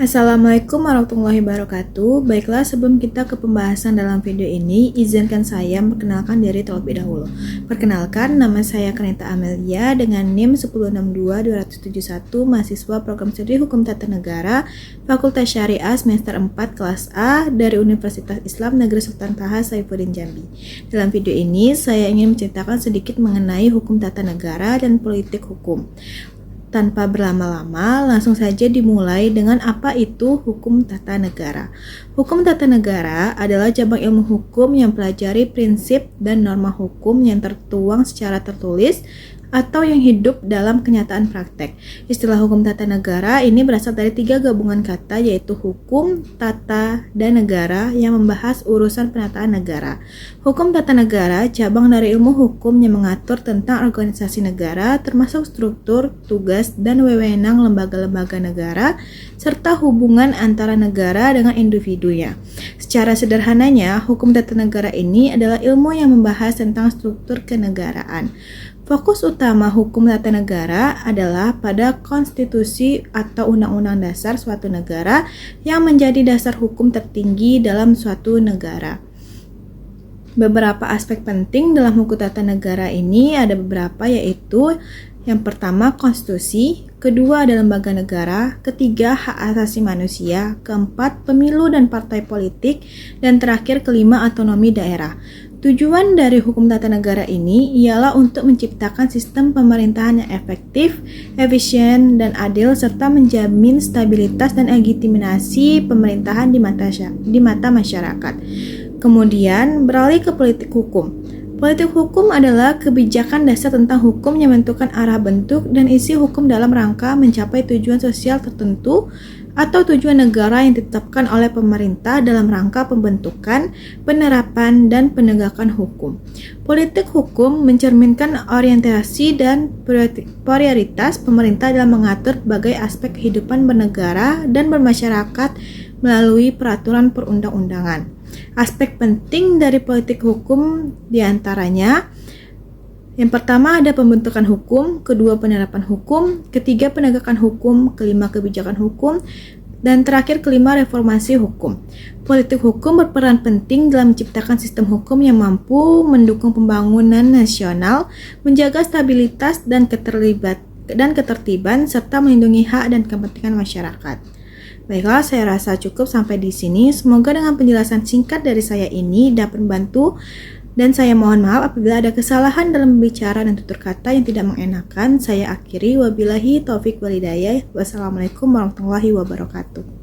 Assalamualaikum warahmatullahi wabarakatuh. Baiklah, sebelum kita ke pembahasan dalam video ini, izinkan saya memperkenalkan diri terlebih dahulu. Perkenalkan, nama saya Kanita Amelia dengan NIM 1062271, mahasiswa program studi Hukum Tata Negara, Fakultas Syariah semester 4 kelas A dari Universitas Islam Negeri Sultan Taha Saifuddin Jambi. Dalam video ini, saya ingin menceritakan sedikit mengenai hukum tata negara dan politik hukum. Tanpa berlama-lama, langsung saja dimulai dengan apa itu hukum tata negara. Hukum tata negara adalah cabang ilmu hukum yang pelajari prinsip dan norma hukum yang tertuang secara tertulis atau yang hidup dalam kenyataan praktek. Istilah hukum tata negara ini berasal dari 3 gabungan kata, yaitu hukum, tata, dan negara yang membahas urusan penataan negara. Hukum tata negara cabang dari ilmu hukum yang mengatur tentang organisasi negara, termasuk struktur, tugas, dan wewenang lembaga-lembaga negara, serta hubungan antara negara dengan individunya. Secara sederhananya, hukum tata negara ini adalah ilmu yang membahas tentang struktur kenegaraan. Fokus utama hukum tata negara adalah pada konstitusi atau undang-undang dasar suatu negara yang menjadi dasar hukum tertinggi dalam suatu negara. Beberapa aspek penting dalam hukum tata negara ini ada beberapa, yaitu yang pertama konstitusi, kedua ada lembaga negara, ketiga hak asasi manusia, keempat pemilu dan partai politik, dan terakhir kelima otonomi daerah. Tujuan dari hukum tata negara ini ialah untuk menciptakan sistem pemerintahan yang efektif, efisien, dan adil, serta menjamin stabilitas dan legitimasi pemerintahan di mata masyarakat. Kemudian beralih ke politik hukum. Politik hukum adalah kebijakan dasar tentang hukum yang menentukan arah, bentuk, dan isi hukum dalam rangka mencapai tujuan sosial tertentu atau tujuan negara yang ditetapkan oleh pemerintah dalam rangka pembentukan, penerapan, dan penegakan hukum. Politik hukum mencerminkan orientasi dan prioritas pemerintah dalam mengatur berbagai aspek kehidupan bernegara dan bermasyarakat melalui peraturan perundang-undangan. Aspek penting dari politik hukum diantaranya: yang pertama ada pembentukan hukum, kedua penerapan hukum, ketiga penegakan hukum, kelima kebijakan hukum, dan terakhir kelima reformasi hukum. Politik hukum berperan penting dalam menciptakan sistem hukum yang mampu mendukung pembangunan nasional, menjaga stabilitas dan ketertiban, serta melindungi hak dan kepentingan masyarakat. Baiklah, saya rasa cukup sampai di sini. Semoga dengan penjelasan singkat dari saya ini dapat membantu. Dan saya mohon maaf apabila ada kesalahan dalam berbicara dan tutur kata yang tidak mengenakan. Saya akhiri, wabillahi taufik walhidayah. Wassalamualaikum warahmatullahi wabarakatuh.